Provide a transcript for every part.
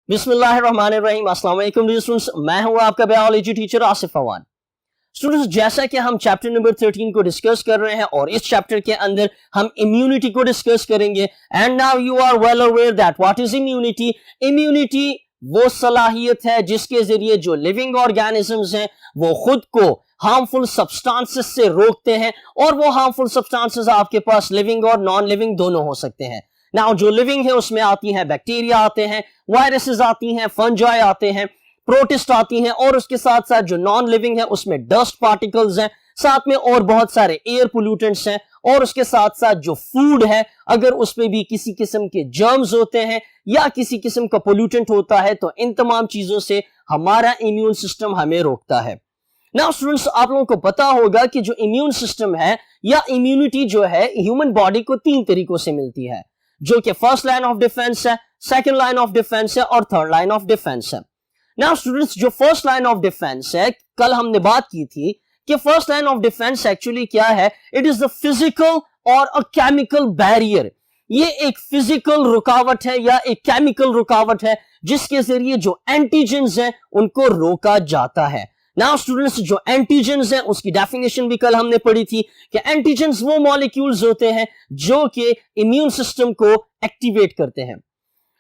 बिस्मिल्लाहिर्रहमानिर्रहीम। अस्सलाम वालेकुम स्टूडेंट्स, मैं हूं आपका biology teacher Asif Awan. Students, जैसा कि हम चैप्टर नंबर 13 को डिस्कस कर रहे हैं और इस चैप्टर के अंदर हम इम्यूनिटी को डिस्कस करेंगे। And now you are well aware that what is immunity. Immunity वो सलाहियत है जिसके जरिए जो लिविंग ऑर्गेनिजम्स हैं वो खुद को हार्मफुल सब्सटेंसेस से रोकते हैं, और वो हार्मफुल सब्सटेंसेस आपके पास लिविंग और नॉन लिविंग दोनों हो सकते हैं। नाउ जो लिविंग है उसमें आती हैं बैक्टीरिया आते हैं, वायरसेस आती हैं, फंजाई आते हैं, प्रोटिस्ट आती हैं, और उसके साथ साथ जो नॉन लिविंग है उसमें डस्ट पार्टिकल्स हैं, साथ में और बहुत सारे एयर पोल्यूटेंट्स हैं, और उसके साथ साथ जो फूड है अगर उसमें भी किसी किस्म के जर्म्स होते हैं या किसी किस्म का पोल्यूटेंट होता है तो इन तमाम चीजों से हमारा इम्यून सिस्टम हमें रोकता है। नाउ स्टूडेंट्स, आप लोगों को पता होगा कि जो इम्यून सिस्टम है या इम्यूनिटी जो है ह्यूमन बॉडी को 3 तरीकों से मिलती है, जो कि फर्स्ट लाइन ऑफ डिफेंस है, सेकंड लाइन ऑफ डिफेंस है और थर्ड लाइन ऑफ डिफेंस है। नाउ स्टूडेंट्स, जो फर्स्ट लाइन ऑफ डिफेंस है, कल हमने बात की थी कि first line of defence actually क्या है। इट इज द फिजिकल और अ केमिकल बैरियर। ये एक फिजिकल रुकावट है या एक केमिकल रुकावट है जिसके जरिए जो एंटीजेंस हैं उनको रोका जाता है। नाउ स्टूडेंट्स, जो एंटीजेंस हैं उसकी डेफिनेशन भी कल हमने पढ़ी थी कि एंटीजेंस वो मॉलिक्यूल्स होते हैं जो कि इम्यून सिस्टम को एक्टिवेट करते हैं।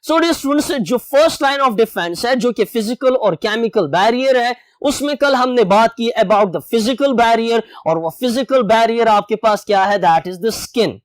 सो डियर स्टूडेंट्स, जो फर्स्ट लाइन ऑफ डिफेंस है जो कि फिजिकल और केमिकल बैरियर है, उसमें कल हमने बात की अबाउट द फिजिकल बैरियर, और वो फिजिकल बैरियर आपके पास क्या है, that is the skin.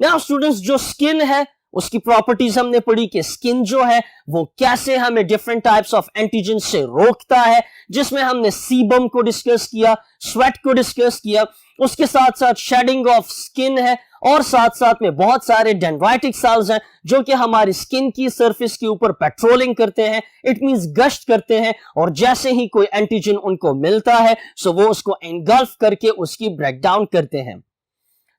Now students, जो स्किन है उसकी प्रॉपर्टीज हमने पढ़ी कि स्किन जो है वो कैसे हमें डिफरेंट टाइप्स ऑफ एंटीजन से रोकता है, जिसमें हमने सीबम को डिस्कस किया, स्वेट को डिस्कस किया, उसके साथ साथ शेडिंग ऑफ स्किन है, और साथ साथ में बहुत सारे डेंड्राइटिक सेल्स हैं जो कि हमारी स्किन की सरफेस के ऊपर पेट्रोलिंग करते हैं, इट मींस गश्त करते हैं, और जैसे ही कोई एंटीजन उनको मिलता है सो वो उसको एनगल्फ करके उसकी ब्रेकडाउन करते हैं।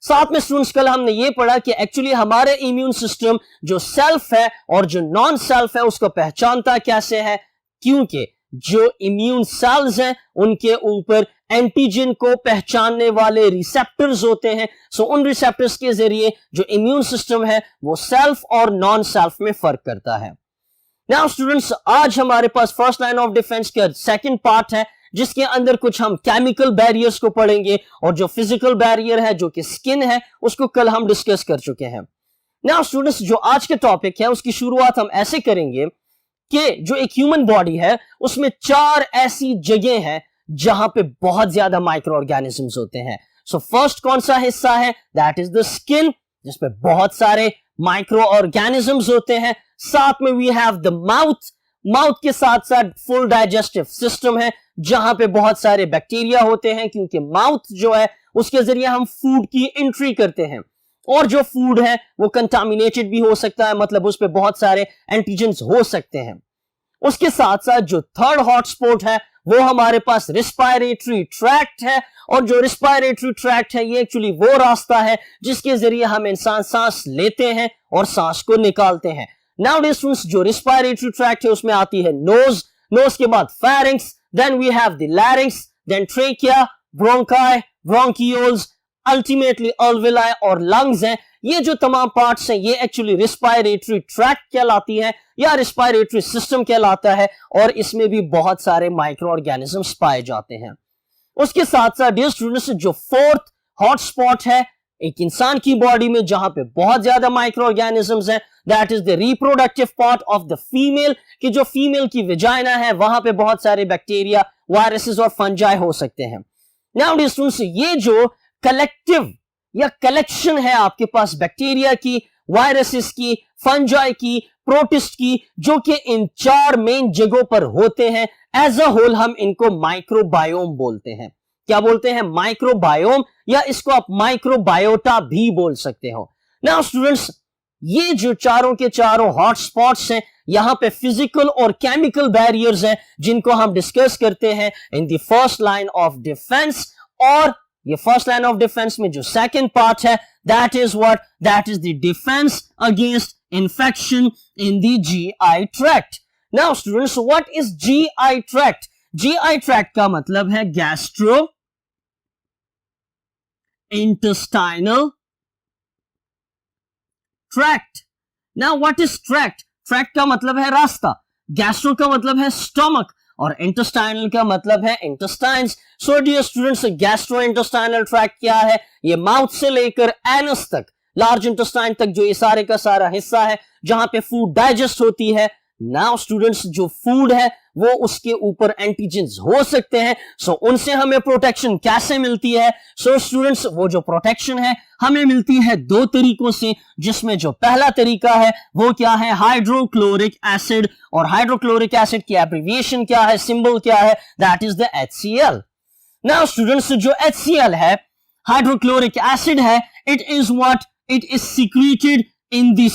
साथ में स्टूडेंट्स, कल हमने ये पढ़ा कि एक्चुअली हमारे इम्यून सिस्टम जो सेल्फ है और जो नॉन सेल्फ है उसको पहचानता कैसे है, क्योंकि जो इम्यून सेल्स हैं उनके ऊपर एंटीजन को पहचानने वाले रिसेप्टर्स होते हैं। सो उन रिसेप्टर्स के जरिए जो इम्यून सिस्टम है वो सेल्फ और नॉन सेल्फ में फर्क करता है। नाउ स्टूडेंट्स, आज हमारे पास फर्स्ट लाइन ऑफ डिफेंस का सेकंड पार्ट है जिसके अंदर कुछ हम केमिकल बैरियर्स को पढ़ेंगे, और जो फिजिकल बैरियर है जो कि स्किन है उसको कल हम डिस्कस कर चुके हैं। नाउ स्टूडेंट्स, जो आज के टॉपिक है उसकी शुरुआत हम ऐसे करेंगे कि जो एक ह्यूमन बॉडी है उसमें 4 ऐसी जगह हैं जहां पे बहुत ज्यादा माइक्रो ऑर्गेनिजम्स होते हैं। सो फर्स्ट कौन सा हिस्सा है, दैट इज द स्किन, जिसपे बहुत सारे माइक्रो ऑर्गेनिजम्स होते हैं। साथ में we have the mouth, mouth के साथ साथ फुल डाइजेस्टिव सिस्टम है जहां पे बहुत सारे बैक्टीरिया होते हैं, क्योंकि माउथ जो है उसके जरिए हम फूड की एंट्री करते हैं, और जो फूड है वो कंटामिनेटेड भी हो सकता है, मतलब उस पे बहुत सारे एंटीजेंस हो सकते हैं। उसके साथ साथ जो थर्ड हॉटस्पॉट है वो हमारे पास रिस्पायरेटरी ट्रैक्ट है, और जो रिस्पायरेटरी ट्रैक्ट है ये एक्चुअली वो रास्ता है जिसके जरिए हम इंसान सांस लेते हैं और सांस को निकालते हैं। नाउ डियर स्टूडेंट्स, जो रिस्पायरेटरी ट्रैक्ट है उसमें आती है नोज, नोज के बाद pharynx, then we have the larynx, then trachea, bronchi, bronchioles, ultimately alveoli और लंग्स हैं। ये जो तमाम पार्ट्स हैं ये एक्चुअली रिस्पायरेटरी ट्रैक्ट कहलाती है या रिस्पायरेटरी सिस्टम कहलाता है, और इसमें भी बहुत सारे माइक्रो ऑर्गेनिजम्स पाए जाते हैं। उसके साथ साथ डियर स्टूडेंट्स, जो फोर्थ हॉटस्पॉट है एक इंसान की बॉडी में जहां पे बहुत ज्यादा माइक्रो ऑर्गेनिजम्स हैं, that is the reproductive part of the female, कि जो फीमेल की विजाइना है वहां पे बहुत सारे बैक्टीरिया, वायरसेस और फंजाई हो सकते हैं। नाउ डियर स्टूडेंट्स, ये जो कलेक्टिव या कलेक्शन है आपके पास बैक्टीरिया की, वायरसेस की, फंजाई की, प्रोटिस्ट की, जो कि इन 4 मेन जगहों पर होते हैं, एज अ होल हम इनको माइक्रोबायोम बोलते हैं। क्या बोलते हैं, माइक्रोबायोम, या इसको आप माइक्रोबायोटा भी बोल सकते हो। नाउ स्टूडेंट्स, ये जो चारों के चारों हॉटस्पॉट्स हैं यहां पे फिजिकल और केमिकल बैरियर्स हैं जिनको हम डिस्कस करते हैं in the first line of defence, और ये फर्स्ट लाइन ऑफ डिफेंस में जो सेकंड पार्ट है that is what, that is the defence against infection in the GI tract. Now students, what is GI tract? GI tract का मतलब है gastro intestinal tract. Now what is tract? Tract का मतलब है रास्ता, gastro का मतलब है स्टमक, और इंटेस्टाइनल का मतलब है intestines. So dear students, gastro intestinal tract क्या है? ये माउथ से लेकर एनस तक, लार्ज इंटेस्टाइन तक, जो ये सारे का सारा हिस्सा है जहां पे फूड डाइजेस्ट होती है। नाउ स्टूडेंट्स, जो फूड है वो उसके ऊपर एंटीजेंस हो सकते हैं, सो उनसे हमें प्रोटेक्शन कैसे मिलती है? सो स्टूडेंट्स, वो जो प्रोटेक्शन है हमें मिलती है दो तरीकों से, जिसमें जो पहला तरीका है वो क्या है? Hydrochloric acid. और हाइड्रोक्लोरिक एसिड की एब्रिविएशन क्या है, सिंबल क्या है? That is the HCl। Now students, जो HCl है, हाइड्रोक्लोरिक एसिड है, it is what? It is secreted in the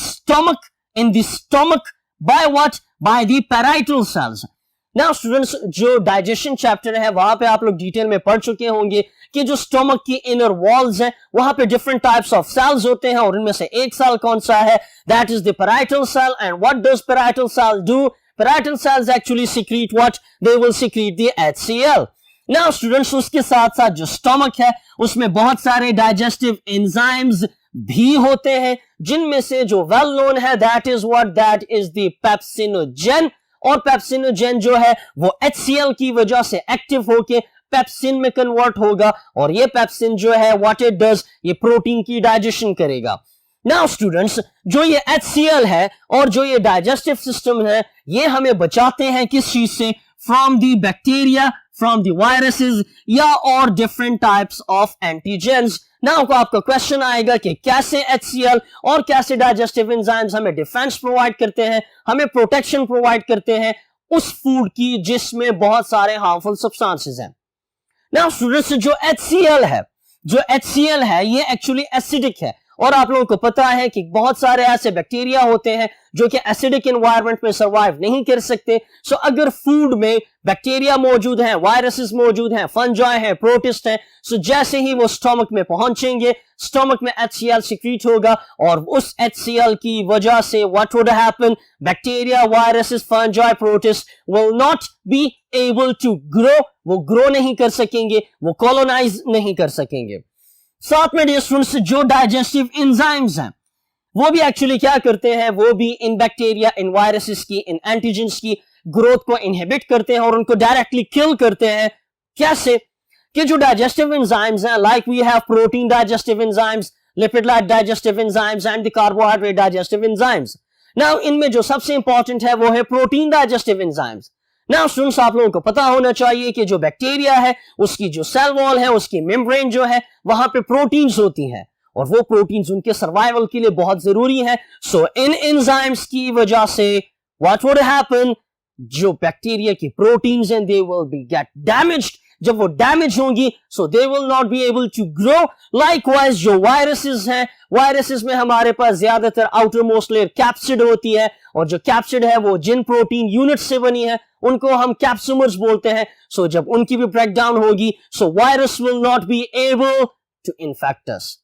stomach by what? By the parietal cells. Now students, जो डाइजेशन चैप्टर है वहां पे आप लोग डिटेल में पढ़ चुके होंगे कि जो स्टमक की इनर वॉल्स है वहां पे डिफरेंट टाइप्स ऑफ सेल्स होते हैं, और इनमें से एक सेल कौन सा है? That is the parietal cell. And what does parietal cell do? Parietal cells actually secrete what? They will secrete the HCl. Now students, उसके साथ साथ जो स्टमक है उसमें बहुत सारे डाइजेस्टिव एंजाइम्स भी होते हैं, जिनमें से जो वेल नोन है that is what? That is the pepsinogen. और पेप्सिनोजेन जो है वो HCl की वजह से एक्टिव होके पेप्सिन में कन्वर्ट होगा, और ये पेप्सिन जो है व्हाट इट डज? ये प्रोटीन की डाइजेशन करेगा। नाउ स्टूडेंट्स, जो ये HCl है और जो ये डाइजेस्टिव सिस्टम है, ये हमें बचाते हैं किस चीज से? From the bacteria, from the viruses, या और different types of antigens. Now को आपका क्वेश्चन आएगा कि कैसे HCl और कैसे डाइजेस्टिव एंजाइम्स हमें डिफेंस प्रोवाइड करते हैं, हमें प्रोटेक्शन प्रोवाइड करते हैं उस फूड की जिसमें बहुत सारे हार्मफुल सब्सटेंसेस हैं। नाउ स्टूडेंट्स, जो HCl है ये एक्चुअली एसिडिक है, और आप लोगों को पता है कि बहुत सारे ऐसे बैक्टीरिया होते हैं जो कि एसिडिक एनवायरनमेंट में सर्वाइव नहीं कर सकते। सो अगर फूड में बैक्टीरिया मौजूद हैं, वायरसेस मौजूद हैं, फंजाई हैं, प्रोटिस्ट हैं, सो जैसे ही वो स्टमक में पहुंचेंगे, स्टमक में HCl सीक्रेट होगा, और उस HCl की वजह से what would happen? Bacteria, viruses, fungi, protist will not be able to grow. वो ग्रो नहीं कर सकेंगे, वो कॉलोनाइज नहीं कर सकेंगे। साथ में डियर स्टूडेंट्स, जो डाइजेस्टिव एंजाइम्स हैं वो भी एक्चुअली क्या करते हैं? वो भी इन बैक्टीरिया, इन वायरसेस की, इन एंटीजेंस की ग्रोथ को इनहिबिट करते हैं और उनको डायरेक्टली किल करते हैं। कैसे? कि जो डाइजेस्टिव एंजाइम्स हैं, like we have protein digestive enzymes, lipid digestive enzymes and the carbohydrate digestive enzymes. Now इनमें जो सबसे इंपॉर्टेंट है वो है protein digestive enzymes. Now students, आप लोगों को पता होना चाहिए कि जो बैक्टीरिया है उसकी जो सेल वॉल है, उसकी मेम्ब्रेन जो है, वहां पे प्रोटीन्स होती हैं, और वो प्रोटीन्स उनके सर्वाइवल के लिए बहुत जरूरी है। सो इन एंजाइम्स की वजह से व्हाट वुड हैपन? जो बैक्टीरिया की प्रोटीन्स हैं they will be get damaged. जब वो डैमेज होंगी so they will not be able to grow. Likewise जो वायरसेस हैं, वायरसेस में हमारे पास ज्यादातर आउटर मोस्ट लेयर कैप्सिड होती है, और जो कैप्सिड है वो जिन प्रोटीन यूनिट से बनी है उनको हम कैप्सुमर्स बोलते हैं। सो जब उनकी भी ब्रेकडाउन होगी so virus will not be able to infect us.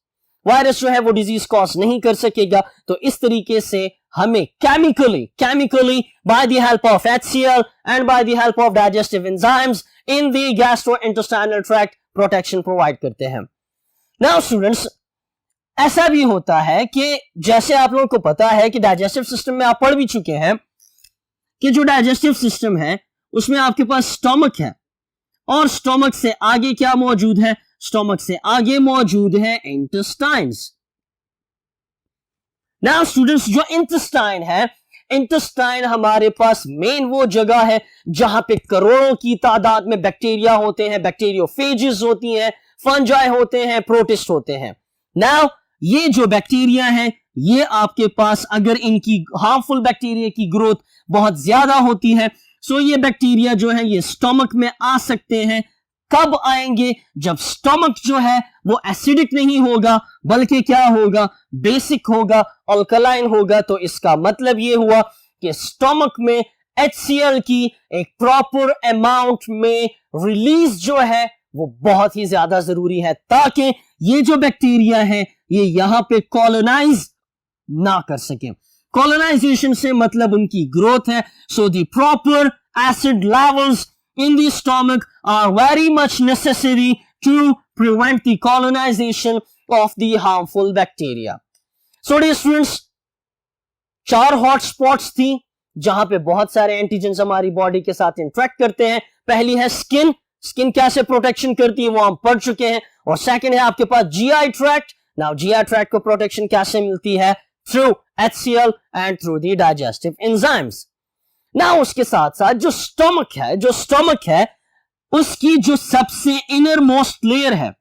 Virus जो है वो डिजीज कॉज नहीं कर सकेगा। तो इस तरीके से हमें chemically by the help of HCl and by the help of digestive enzymes in the gastrointestinal tract protection provide करते हैं। नाउ स्टूडेंट्स, ऐसा भी होता है कि जैसे आप लोगों को पता है कि डाइजेस्टिव सिस्टम में आप पढ़ भी चुके हैं कि जो डाइजेस्टिव सिस्टम है उसमें आपके पास स्टमक है, और स्टमक से आगे क्या मौजूद है? स्टमक से आगे मौजूद है इंटेस्टाइन्स। नाउ स्टूडेंट्स, जो इंटेस्टाइन है, इंटेस्टाइन हमारे पास मेन वो जगह है जहां पे करोड़ों की तादाद में बैक्टीरिया होते हैं, बैक्टीरियोफेजेस होती हैं, फंजाई होते हैं, प्रोटिस्ट होते हैं। नाउ ये जो बैक्टीरिया है ये आपके पास अगर इनकी हार्मफुल बैक्टीरिया की ग्रोथ बहुत ज्यादा होती है सो ये बैक्टीरिया जो है ये स्टमक में आ सकते हैं। कब आएंगे? जब स्टमक जो है वो एसिडिक नहीं होगा बल्कि क्या होगा? बेसिक होगा, अल्कलाइन होगा। तो इसका मतलब ये हुआ कि स्टमक में HCl की एक प्रॉपर अमाउंट में रिलीज जो है वो बहुत ही ज्यादा जरूरी है, ताकि ये जो बैक्टीरिया है ये यहां पे कॉलोनाइज ना कर सके। कॉलोनाइजेशन से मतलब उनकी ग्रोथ है। So the proper acid levels in the stomach are very much necessary to prevent the colonization of the harmful bacteria. So dear students, 4 hot spots थी जहां पे बहुत सारे एंटीजेंस हमारी बॉडी के साथ इंटरेक्ट करते हैं। पहली है स्किन, स्किन कैसे प्रोटेक्शन करती है वो हम पढ़ चुके हैं। और सेकंड है आपके पास GI tract. Now GI tract को प्रोटेक्शन कैसे मिलती है? Through HCl and through the digestive enzymes. Now उसके साथ साथ जो स्टमक है उसकी जो सबसे इनर मोस्ट लेयर है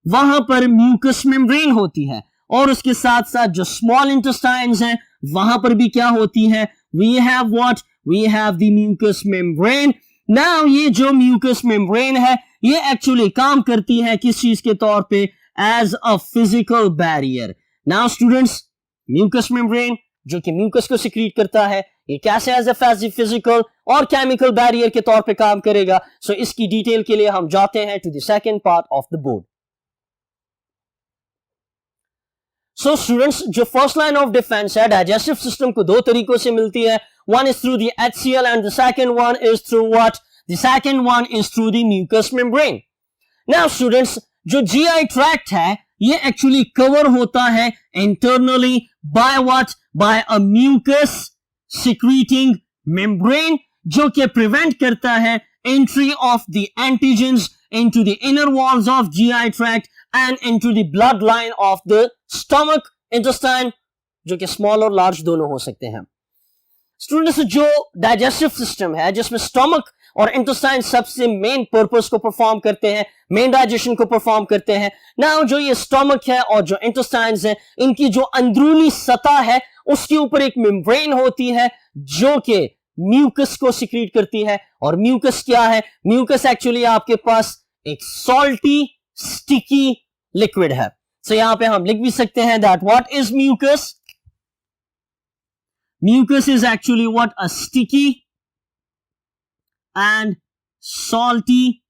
वहां पर म्यूकस मेम्ब्रेन होती है, और उसके साथ साथ जो स्मॉल इंटेस्टाइन्स हैं वहां पर भी क्या होती है? We have what? We have the mucus membrane. Now ये जो म्यूकस मेम्ब्रेन है ये एक्चुअली काम करती है किस चीज के तौर पे? As a physical barrier. Now students, mucus membrane जो कि म्यूकस को सिक्रीट करता है, ये कैसे एज अ फिजिकल और केमिकल बैरियर के तौर पे काम करेगा? सो इसकी डिटेल के लिए हम जाते हैं to the second part of the board. So students, जो फर्स्ट लाइन ऑफ डिफेंस है डाइजेस्टिव सिस्टम को 2 तरीकों से मिलती है। One is through the HCl and the second one is through what? The second one is through the mucus membrane. Now students, जो GI tract है ये एक्चुअली कवर होता है internally by what? By a mucus secreting membrane, जो कि prevent करता है entry of the antigens into the inner walls of GI tract and into the bloodline of the stomach intestine, जो कि स्मॉल और large दोनों हो सकते हैं। स्टूडेंट्स, जो डाइजेस्टिव सिस्टम है जिसमें स्टमक और इंटेस्टाइन सबसे मेन पर्पस को परफॉर्म करते हैं, मेन डाइजेशन को परफॉर्म करते हैं। नाउ जो ये स्टमक है और जो इंटेस्टाइन्स है इनकी जो अंदरूनी सतह है उसके ऊपर एक मेम्ब्रेन होती है जो कि म्यूकस को सिक्रीट करती है। और म्यूकस क्या है? म्यूकस एक्चुअली आपके पास एक सॉल्टी स्टिकी लिक्विड है। सो यहां पे हम लिख भी सकते हैं that what is mucus? Mucus is actually what? A sticky and salty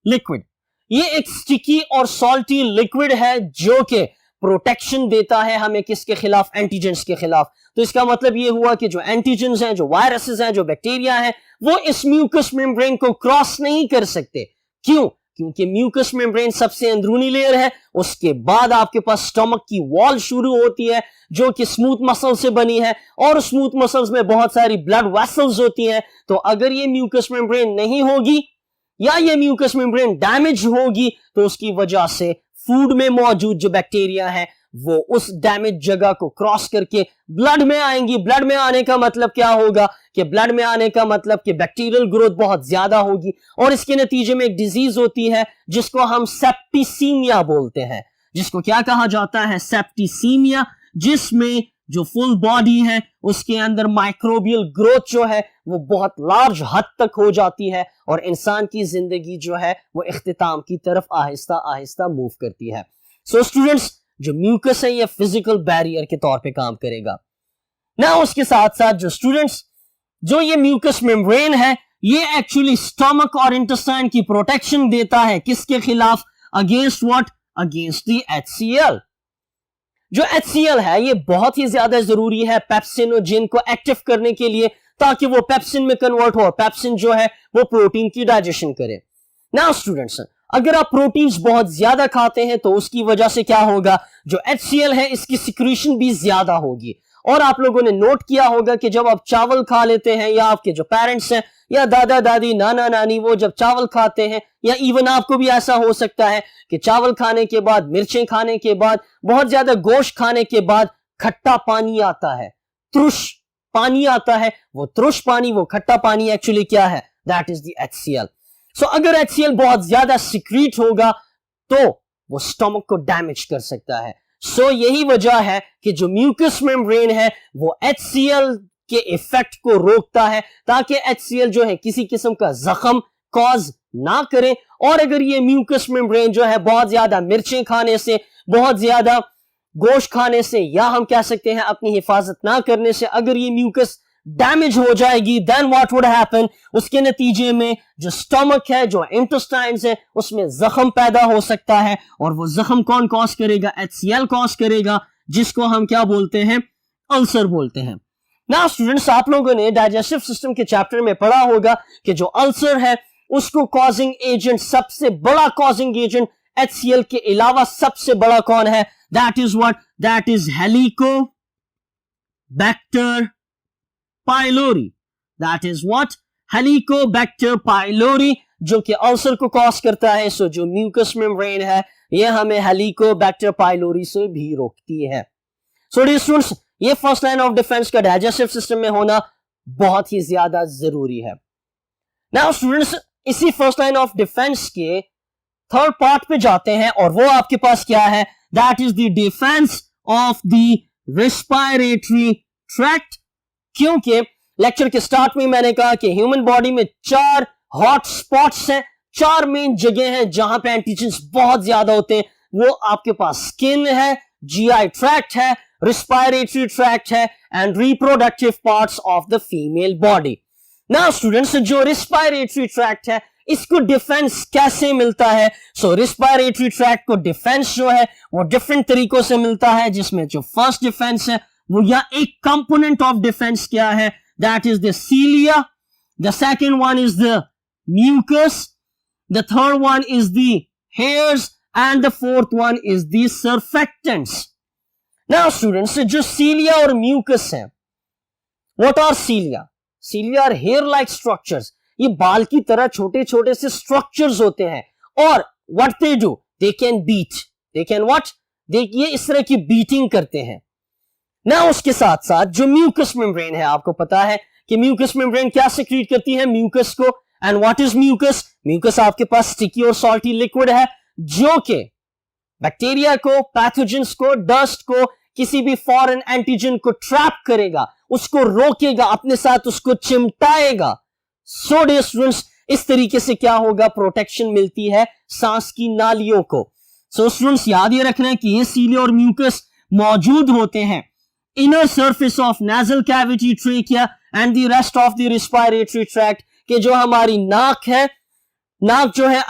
liquid. ये एक स्टिकी और सॉल्टी लिक्विड है जो कि प्रोटेक्शन देता है हमें किसके खिलाफ? एंटीजेंस के खिलाफ। तो इसका मतलब ये हुआ कि जो एंटीजेंस हैं, जो वायरसेस हैं, जो बैक्टीरिया हैं, वो इस म्यूकस मेम्ब्रेन को क्रॉस नहीं कर सकते। क्यों? क्योंकि म्यूकस मेम्ब्रेन सबसे अंदरूनी लेयर है, उसके बाद आपके पास स्टमक की वॉल शुरू होती है जो कि स्मूथ मसल से बनी है, और स्मूथ मसल्स में बहुत सारी ब्लड वेसल्स होती हैं। तो अगर ये म्यूकस मेम्ब्रेन नहीं होगी या ये म्यूकस मेम्ब्रेन डैमेज होगी तो उसकी वजह से फूड में मौजूद जो बैक्टीरिया है वो उस डैमेज जगह को क्रॉस करके ब्लड में आएंगी। ब्लड में आने का मतलब क्या होगा? कि ब्लड में आने का मतलब कि बैक्टीरियल ग्रोथ बहुत ज्यादा होगी, और इसके नतीजे में एक डिजीज होती है जिसको हम सेप्टिसीमिया बोलते हैं। जिसको क्या कहा जाता है? सेप्टिसीमिया, जिसमें जो फुल बॉडी है उसके अंदर माइक्रोबियल ग्रोथ जो है वो बहुत लार्ज हद तक हो जाती है, और इंसान की जिंदगी जो है वो इख्तिताम की तरफ आहिस्ता आहिस्ता मूव करती है। सो स्टूडेंट्स, जो म्यूकस है ये फिजिकल बैरियर के तौर पे काम करेगा। ना उसके साथ साथ जो स्टूडेंट्स, जो ये म्यूकस मेम्ब्रेन है ये एक्चुअली स्टमक और इंटेस्टाइन की प्रोटेक्शन देता है किसके खिलाफ? Against what? Against the HCl। जो HCl है ये बहुत ही ज्यादा जरूरी है पेप्सिनोजेन को एक्टिव करने के लिए, ताकि वो पेप्सिन में कन्वर्ट हो, और पेप्सिन जो है वो प्रोटीन की डाइजेशन करे। नाउ स्टूडेंट्स, अगर आप प्रोटीन्स बहुत ज्यादा खाते हैं तो उसकी वजह से क्या होगा? जो HCl है इसकी सिक्रीशन भी ज्यादा होगी। और आप लोगों ने नोट किया होगा कि जब आप चावल खा लेते हैं, या आपके जो पेरेंट्स हैं या दादा दादी नाना नानी वो जब चावल खाते हैं, या इवन आपको भी ऐसा हो सकता है कि चावल खाने के बाद, मिर्चें खाने के बाद, बहुत ज्यादा गोश्त खाने के बाद खट्टा पानी आता है, त्रुष पानी आता है। वो त्रुष पानी, वो खट्टा पानी एक्चुअली क्या है? That is the HCl। सो अगर HCl बहुत ज्यादा सिक्रीट होगा तो वो स्टमक को डैमेज कर सकता है। सो यही वजह है कि जो म्यूकस मेम्ब्रेन है वो HCl के इफेक्ट को रोकता है, ताकि HCl जो है किसी किस्म का जख्म कॉज ना करे। और अगर ये म्यूकस मेम्ब्रेन जो है बहुत ज्यादा मिर्चें खाने से, बहुत ज्यादा गोश्त खाने से, या हम कह सकते हैं अपनी हिफाजत ना करने से, अगर ये म्यूकस डैमेज हो जाएगी, देन व्हाट वुड हैपन? उसके नतीजे में जो स्टमक है, जो इंटेस्टाइन्स है, उसमें जख्म पैदा हो सकता है, और वो जख्म कौन कॉज करेगा? HCl कॉज करेगा, जिसको हम क्या बोलते हैं? अल्सर बोलते हैं। ना स्टूडेंट्स, आप लोगों ने डाइजेस्टिव सिस्टम के चैप्टर में पढ़ा होगा कि जो अल्सर है उसको कॉजिंग एजेंट, सबसे बड़ा कॉजिंग एजेंट HCl के अलावा सबसे बड़ा कौन है? That is what, that is Helicobacter pylori, that is what, Helicobacter pylori, जो कि अल्सर को कॉज करता है। सो जो म्यूकस मेम्ब्रेन है ये हमें हेलिकोबैक्टर पाइलोरी से भी रोकती है। सो डियर स्टूडेंट्स, ये फर्स्ट लाइन ऑफ डिफेंस का डाइजेस्टिव सिस्टम में होना बहुत ही ज्यादा जरूरी है। नाउ स्टूडेंट्स, इसी फर्स्ट लाइन ऑफ डिफेंस के थर्ड पार्ट पे जाते हैं और वो आपके पास क्या है, that is the defence of the respiratory tract. क्योंकि लेक्चर के स्टार्ट में मैंने कहा कि ह्यूमन बॉडी में 4 हॉट स्पॉट्स हैं, 4 मेन जगह हैं जहां पे एंटीजेंस बहुत ज्यादा होते हैं। वो आपके पास स्किन है, जीआई ट्रैक्ट है, रेस्पिरेटरी ट्रैक्ट है and reproductive parts of the female body. Now students, जो रेस्पिरेटरी ट्रैक्ट है इसको डिफेंस कैसे मिलता है? सो रेस्पिरेटरी ट्रैक्ट को डिफेंस जो है वो डिफरेंट तरीकों से मिलता है, जिसमें जो फर्स्ट डिफेंस है वो या एक कंपोनेंट ऑफ डिफेंस क्या है, that is the cilia, the second one is the mucus, the third one is the hairs and the fourth one is the surfactants. Now students, जो सीलिया और mucus है, what are cilia? Cilia are hair like structures, ये बाल की तरह छोटे छोटे से स्ट्रक्चर्स होते हैं और what they do, they can beat, they can what, देखिए इस तरह की बीटिंग करते हैं ना। उसके साथ साथ जो म्यूकस मेम्ब्रेन है, आपको पता है कि म्यूकस मेम्ब्रेन क्या सिक्रीट करती है, म्यूकस को। And what is mucus? Mucus आपके पास स्टिकी और सॉल्टी लिक्विड है जो कि बैक्टीरिया को, पैथोजेंस को, डस्ट को, किसी भी फॉरेन एंटीजन को ट्रैप करेगा, उसको रोकेगा, अपने साथ उसको चिमटाएगा। सो डियर स्टूडेंट्स, इस तरीके से क्या होगा, प्रोटेक्शन मिलती है सांस की नालियों को। सो स्टूडेंट्स, याद ये रखना है कि ये सीलिया और म्यूकस मौजूद होते हैं inner surface of nasal cavity, trachea and the rest of the respiratory tract, के जो हमारी नाक है, नाक जो है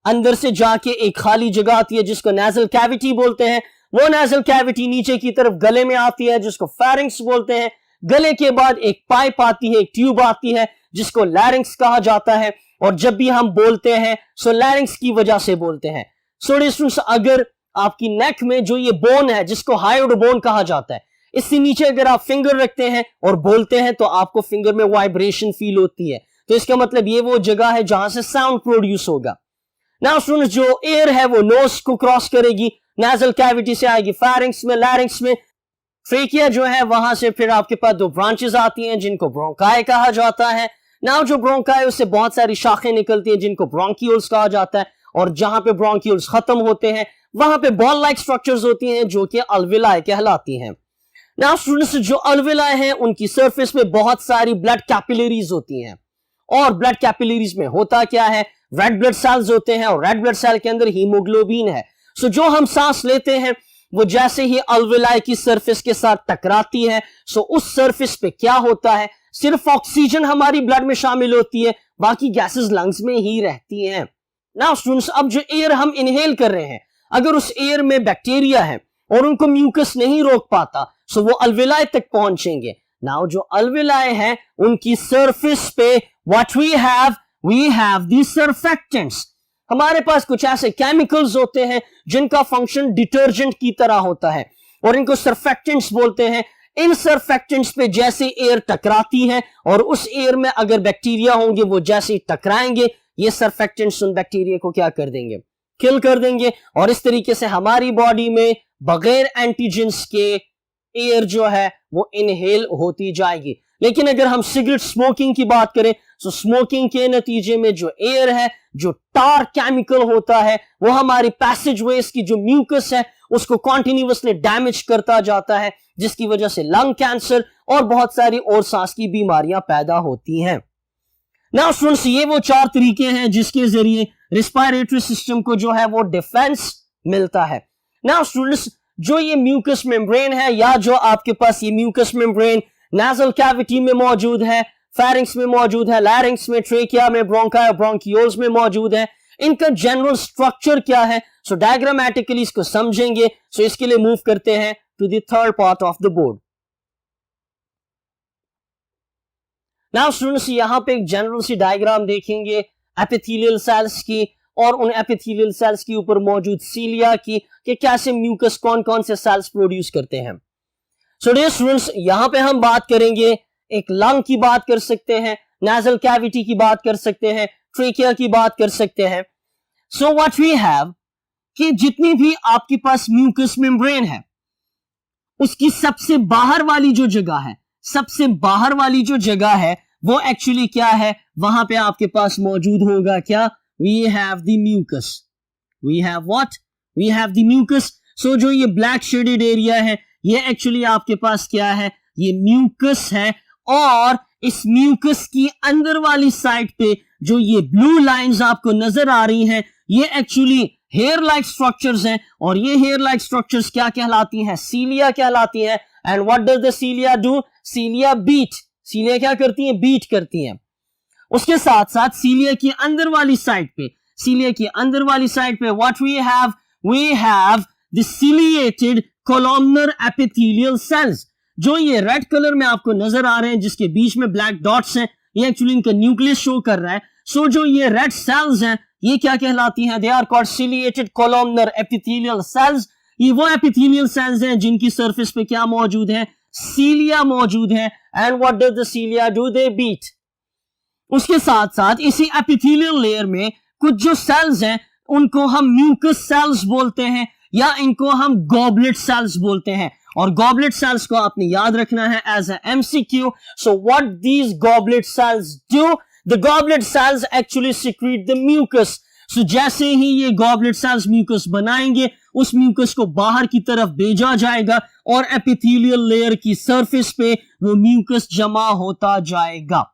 अंदर से जाके एक खाली जगह आती है जिसको नेजल कैविटी बोलते हैं। वो नेजल कैविटी नीचे की तरफ गले में आती है जिसको फेरिंक्स बोलते हैं। गले के बाद एक पाइप आती है, एक ट्यूब आती है जिसको लैरिंक्स कहा जाता है। और जब भी हम बोलते हैं सो लैरिंक्स की वजह से बोलते हैं। सो स्टूडेंट्स, अगर आपकी नेक में जो ये बोन है जिसको हायोइड बोन कहा जाता है, इससे नीचे अगर आप फिंगर रखते हैं और बोलते हैं तो आपको फिंगर में वाइब्रेशन फील होती है, तो इसका मतलब ये वो जगह है जहां से साउंड प्रोड्यूस होगा। नाउ स्टूडेंट्स, जो एयर है वो नोज को क्रॉस करेगी, नेजल कैविटी से आएगी फेरिंक्स में, लैरिंक्स में, ट्रेकिया जो है वहां से फिर आपके पास 2 ब्रांचेस आती हैं जिनको ब्रोंकाई कहा जाता है। नाउ जो ब्रोंकाई उससे बहुत सारी शाखें निकलती हैं जिनको ब्रोंक्यूल्स कहा जाता है, और जहां पे ब्रोंक्यूल्स खत्म होते हैं वहां पे बॉल लाइक स्ट्रक्चर्स होती हैं जो कि अल्विलाई कहलाती हैं। नाउ स्टूडेंट्स, जो अल्विलाई हैं उनकी सरफेस पे बहुत सारी ब्लड कैपिलरीज होती हैं, और ब्लड कैपिलरीज में होता क्या है, रेड ब्लड सेल्स होते हैं, और रेड ब्लड सेल के अंदर हीमोग्लोबिन है। सो जो हम सांस लेते हैं वो जैसे ही अल्विलाई की सरफेस के साथ टकराती है, सो उस सरफेस पे क्या होता है, सिर्फ ऑक्सीजन हमारी ब्लड में शामिल होती है, बाकी गैसेस लंग्स में ही रहती हैं। नाउ स्टूडेंट्स, अब जो एयर हम इनहेल कर रहे हैं, अगर उस एयर में बैक्टीरिया है और उनको म्यूकस नहीं रोक पाता, सो वो अल्विलाई तक पहुंचेंगे। नाउ जो अल्विलाई है उनकी सरफेस पे what we have the surfactants. हमारे पास कुछ ऐसे केमिकल्स होते हैं जिनका फंक्शन डिटर्जेंट की तरह होता है और इनको सर्फेक्टेंट्स बोलते हैं। इन सर्फेक्टेंट्स पे जैसे एयर टकराती है और उस एयर में अगर बैक्टीरिया होंगे वो जैसे टकराएंगे, ये सर्फेक्टेंट्स उन बैक्टीरिया को क्या कर देंगे, किल कर देंगे। और इस तरीके से हमारी बॉडी में बगैर एंटीजेंस के एयर जो है वो इनहेल होती जाएगी। लेकिन अगर हम सिगरेट स्मोकिंग की बात करें तो स्मोकिंग के नतीजे में जो एयर है, जो टार केमिकल होता है, वो हमारी पैसेजवेज की जो म्यूकस है उसको कॉन्टिन्यूअसली डैमेज करता जाता है, जिसकी वजह से लंग कैंसर और बहुत सारी और सांस की बीमारियां पैदा होती हैं। नाउ स्टूडेंट्स, ये वो 4 तरीके हैं जिसके जरिए रेस्पिरेटरी सिस्टम को जो है वो डिफेंस मिलता है। नाउ स्टूडेंट्स, जो ये म्यूकस मेम्ब्रेन है, या जो आपके पास ये म्यूकस मेम्ब्रेन नेजल कैविटी में मौजूद है, फेरिंक्स में मौजूद है, लैरिंक्स में, ट्रेकिया में, ब्रोंकाई और ब्रोंकियोल्स में मौजूद है, इनका जनरल स्ट्रक्चर क्या है, सो डायग्रामेटिकली इसको समझेंगे। सो इसके लिए मूव करते हैं to the third part of the board. Now students, यहां पे एक जनरल सी डायग्राम देखेंगे एपिथेलियल सेल्स की, और उन एपिथेलियल सेल्स के ऊपर मौजूद सीलिया की कि कैसे म्यूकस कौन कौन से सेल्स प्रोड्यूस करते हैं। सो डियर स्टूडेंट्स, यहां पे हम बात करेंगे, एक लंग की बात कर सकते हैं, नेजल कैविटी की बात कर सकते हैं, ट्रेकिया की बात कर सकते हैं। सो व्हाट वी हैव कि जितनी भी आपके पास म्यूकस मेम्ब्रेन है उसकी सबसे बाहर वाली जो जगह है, सबसे बाहर वाली जो जगह है वो एक्चुअली क्या है, वहां पे आपके पास मौजूद होगा क्या, we have the mucus, we have what, we have the mucus. So जो ये ब्लैक शेडेड एरिया है ये एक्चुअली आपके पास क्या है, ये म्यूकस है। और इस म्यूकस की अंदर वाली साइड पे जो ये ब्लू लाइंस आपको नजर आ रही हैं ये एक्चुअली हेयर लाइक स्ट्रक्चर्स हैं, और ये हेयर लाइक स्ट्रक्चर्स क्या कहलाती हैं, सीलिया कहलाती हैं। And what does the cilia do, cilia beat, cilia क्या करती हैं, बीट करती हैं। उसके साथ साथ सीलिया की अंदर वाली साइड पे, सीलिया की अंदर वाली साइड पे what we have the ciliated columnar epithelial cells. जो ये रेड कलर में आपको नजर आ रहे हैं जिसके बीच में ब्लैक डॉट्स हैं, ये एक्चुअली इनका न्यूक्लियस शो कर रहा है। सो जो ये रेड सेल्स हैं ये क्या कहलाती हैं, they are called ciliated columnar epithelial cells. ये वो एपिथेलियल सेल्स हैं जिनकी सरफेस पे क्या मौजूद है, सीलिया मौजूद है। And what does the cilia do, they beat. उसके साथ साथ इसी एपिथेलियल लेयर में कुछ जो सेल्स हैं उनको हम म्यूकस सेल्स बोलते हैं या इनको हम गॉबलेट सेल्स बोलते हैं। और गॉबलेट सेल्स को आपने याद रखना है as a MCQ. So what these goblet cells do, the goblet cells actually secrete the mucus. So जैसे ही ये गॉबलेट सेल्स म्यूकस बनाएंगे उस म्यूकस को बाहर की तरफ भेजा जाएगा और एपिथेलियल लेयर की सरफेस पे वो म्यूकस जमा होता जाएगा।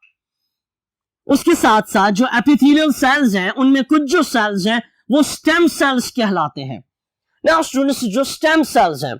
उसके साथ साथ जो एपिथेलियल सेल्स हैं उनमें कुछ जो सेल्स हैं वो स्टेम सेल्स कहलाते हैं। नाउ स्टूडेंट्स, जो स्टेम सेल्स हैं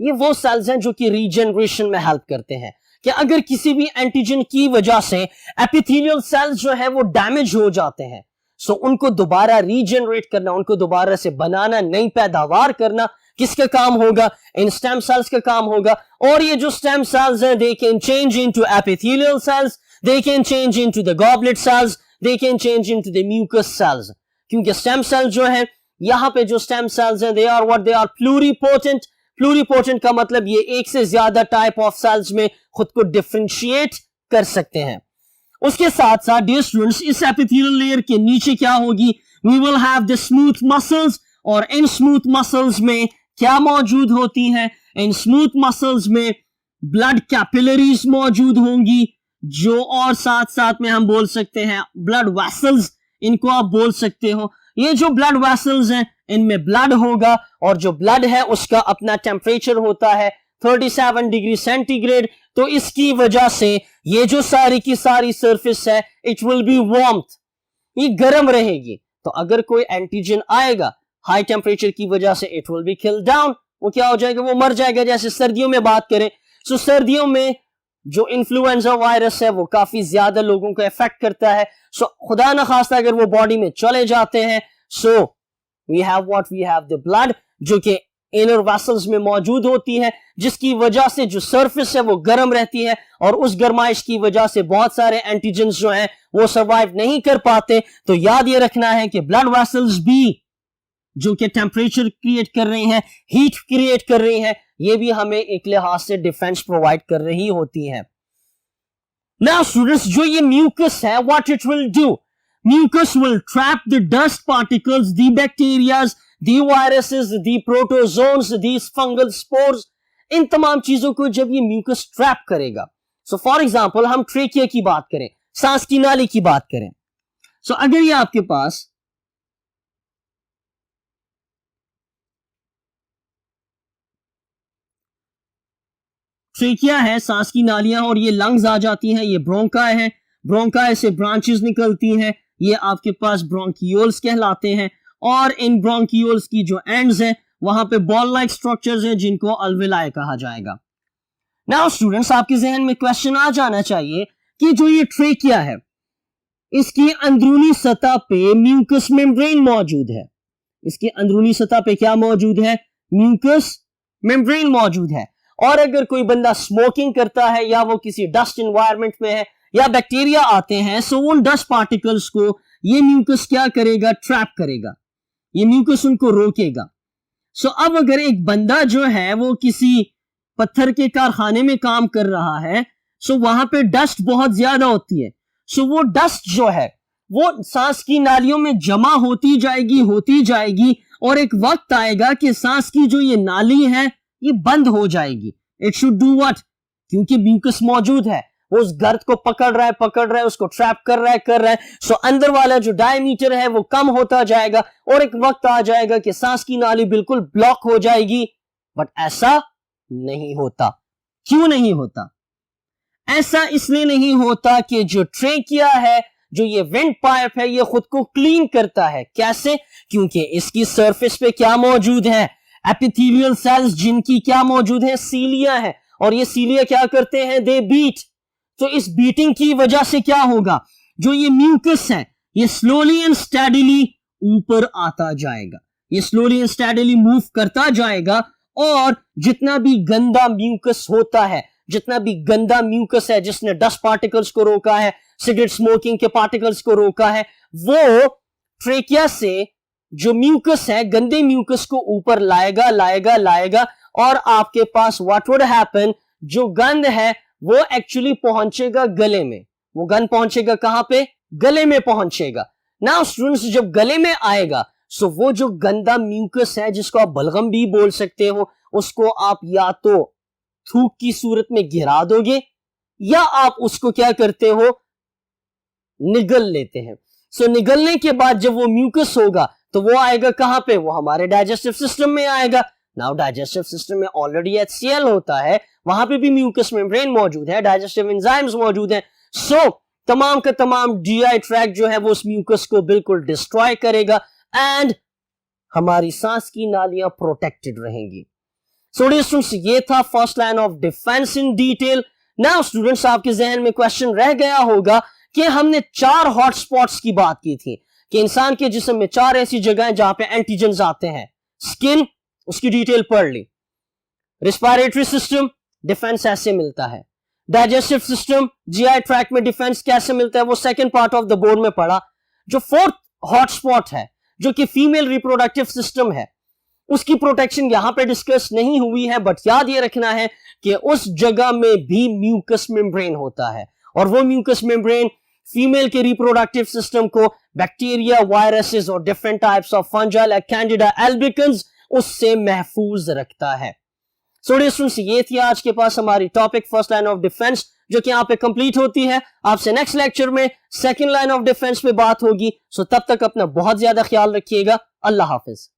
ये वो सेल्स हैं जो कि रीजनरेशन में हेल्प करते हैं कि अगर किसी भी एंटीजन की वजह से एपिथेलियल सेल्स जो है वो डैमेज हो जाते हैं, सो उनको दोबारा रीजनरेट करना, उनको दोबारा से बनाना, नई पैदावार करना किसका काम होगा, इन स्टेम सेल्स का काम होगा। और ये जो स्टेम सेल्स हैं they can change into epithelial cells, they can change into the goblet cells, they can change into the mucus cells। क्योंकि stem cells जो है, यहाँ पे जो stem cells हैं, they are what, they are pluripotent। pluripotent का मतलब ये एक से ज्यादा type of cells में खुद को differentiate कर सकते हैं। उसके साथ साथ dear students, इस epithelial layer के नीचे क्या होगी, we will have the smooth muscles। और इन smooth muscles में क्या मौजूद होती हैं, इन smooth muscles में blood capillaries मौजूद होंगी, जो और साथ साथ में हम बोल सकते हैं ब्लड वेसल्स, इनको आप बोल सकते हो। ये जो ब्लड वेसल्स हैं इनमें ब्लड होगा, और जो ब्लड है उसका अपना टेम्परेचर होता है 37 डिग्री सेंटीग्रेड। तो इसकी वजह से ये जो सारी की सारी सरफेस है इट विल बी वार्मथ, ये गर्म रहेगी। तो अगर कोई एंटीजन आएगा हाई टेम्परेचर की वजह से it will be kill down, वो क्या हो जाएगा, वो मर जाएगा। जैसे सर्दियों में बात करें, सो सर्दियों में जो इन्फ्लुएंजा वायरस है वो काफी ज्यादा लोगों को इफेक्ट करता है। सो खुदा न खास्ता अगर वो बॉडी में चले जाते हैं, so we have what, we have the blood जो कि इनर वेसल्स में मौजूद होती है, जिसकी वजह से जो सरफेस है वो गर्म रहती है, और उस गर्माइश की वजह से बहुत सारे एंटीजेंस जो हैं वो सर्वाइव नहीं कर पाते। तो याद ये रखना है कि ब्लड वेसल्स भी जो कि टेम्परेचर क्रिएट कर रही हैं, हीट क्रिएट कर रही हैं, ये भी हमें एक लिहाज से डिफेंस प्रोवाइड कर रही होती है। नाउ स्टूडेंट्स, जो ये म्यूकस है what it will do, mucus will trap the dust particles, the bacterias, the viruses, the protozoans, the fungal spores, इन तमाम चीजों को जब ये म्यूकस ट्रैप करेगा। सो फॉर एग्जांपल हम ट्रेकिया की बात करें, सांस की नाली की बात करें, सो अगर ये आपके पास ट्रेकिया है, सांस की नालियां, और ये लंग्स आ जाती हैं, ये ब्रोंकाई है, ब्रोंकाई से ब्रांचेस निकलती हैं, ये आपके पास ब्रोंकियोल्स कहलाते हैं। और इन ब्रोंकियोल्स की जो एंड्स हैं वहां पे बॉल लाइक स्ट्रक्चर्स हैं जिनको अल्वेलाई कहा जाएगा। नाउ स्टूडेंट्स, आपके जहन में क्वेश्चन आ जाना चाहिए कि जो ये ट्रेकिया है इसकी अंदरूनी सतह पे म्यूकस मेम्ब्रेन मौजूद है, इसकी अंदरूनी सतह पे क्या मौजूद है, म्यूकस मेम्ब्रेन मौजूद है। और अगर कोई बंदा स्मोकिंग करता है या वो किसी डस्ट एनवायरनमेंट में है या बैक्टीरिया आते हैं, सो उन डस्ट पार्टिकल्स को ये म्यूकस क्या करेगा, ट्रैप करेगा, ये म्यूकस उनको रोकेगा। सो अब अगर एक बंदा जो है वो किसी पत्थर के कारखाने में काम कर रहा है, सो वहां पे डस्ट बहुत ज्यादा होती है, सो वो डस्ट जो है वो सांस की नालियों में जमा होती जाएगी और एक वक्त आएगा कि सांस की जो ये नाली है ये बंद हो जाएगी। इट शुड डू व्हाट, क्योंकि म्यूकस मौजूद है, वो उस गर्द को पकड़ रहा है, उसको ट्रैप कर रहा है। सो अंदर वाला जो डायमीटर है वो कम होता जाएगा और एक वक्त आ जाएगा कि सांस की नाली बिल्कुल ब्लॉक हो जाएगी। बट ऐसा नहीं होता। क्यों नहीं होता? ऐसा इसलिए नहीं होता कि जो ट्रेकिया है, जो ये विंड पाइप है, ये खुद को क्लीन करता है। कैसे? क्योंकि इसकी सरफेस पे क्या मौजूद है, एपिथेलियल सेल्स, जिनकी क्या मौजूद है, सीलिया है, और ये सीलिया क्या करते हैं, दे बीट। तो इस बीटिंग की वजह से क्या होगा, जो ये म्यूकस है ये स्लोली एंड स्टैडिली ऊपर आता जाएगा, ये स्लोली एंड स्टैडिली मूव करता जाएगा और जितना भी गंदा म्यूकस होता है, जितना भी गंदा म्यूकस है जिसने डस्ट पार्टिकल्स को रोका है, सिगरेट स्मोकिंग के पार्टिकल्स को रोका है, वो ट्रेकिया से जो म्यूकस है, गंदे म्यूकस को ऊपर लाएगा और आपके पास व्हाट वुड हैपन, जो गंद है वो एक्चुअली पहुंचेगा गले में। वो गंद पहुंचेगा कहां पे? गले में पहुंचेगा। नाउ स्टूडेंट्स, जब गले में आएगा सो वो जो गंदा म्यूकस है, जिसको आप बलगम भी बोल सकते हो, उसको आप या तो थूक की सूरत में गिरा दोगे या आप उसको क्या करते हो, निगल लेते हैं। सो निगलने के बाद जब वो म्यूकस होगा तो वो आएगा कहां पे? वो हमारे डाइजेस्टिव सिस्टम में आएगा। नाउ डाइजेस्टिव सिस्टम में ऑलरेडी HCl होता है, वहां पे भी म्यूकस मेम्ब्रेन मौजूद है, डाइजेस्टिव एंजाइम्स मौजूद हैं। सो तमाम का तमाम GI ट्रैक्ट जो है वो उस म्यूकस को बिल्कुल डिस्ट्रॉय करेगा एंड हमारी सांस की नालियां प्रोटेक्टेड रहेंगी। सो स्टूडेंट्स, ये था first line of defence in detail. Now students, आपके जहन में क्वेश्चन रह गया होगा कि हमने 4 हॉटस्पॉट्स की बात की थी कि इंसान के जिस्म में 4 ऐसी जगहें जहां पे एंटीजन्स आते हैं। स्किन, उसकी डिटेल पढ़ ली। रिस्पायरेटरी सिस्टम, डिफेंस ऐसे मिलता है। डाइजेस्टिव सिस्टम, GI ट्रैक्ट में डिफेंस कैसे मिलता है, वो second part of the board में पढ़ा। जो फोर्थ हॉटस्पॉट है, जो कि फीमेल रिप्रोडक्टिव सिस्टम है, उसकी प्रोटेक्शन यहां पे डिस्कस नहीं हुई है, बट याद ये रखना है कि उस जगह में भी म्यूकस मेम्ब्रेन होता है और वो म्यूकस मेम्ब्रेन फीमेल के रिप्रोडक्टिव सिस्टम को बैक्टीरिया, वायरसेस और different types of fungi like Candida albicans उससे महफूज रखता है। सो स्टूडेंट्स, ये थी आज के पास हमारी topic first line of defence, जो कि यहाँ पे कंप्लीट होती है। आपसे नेक्स्ट लेक्चर में सेकंड लाइन ऑफ डिफेंस पे बात होगी। सो तब तक अपना बहुत ज्यादा ख्याल रखिएगा। अल्लाह हाफिज।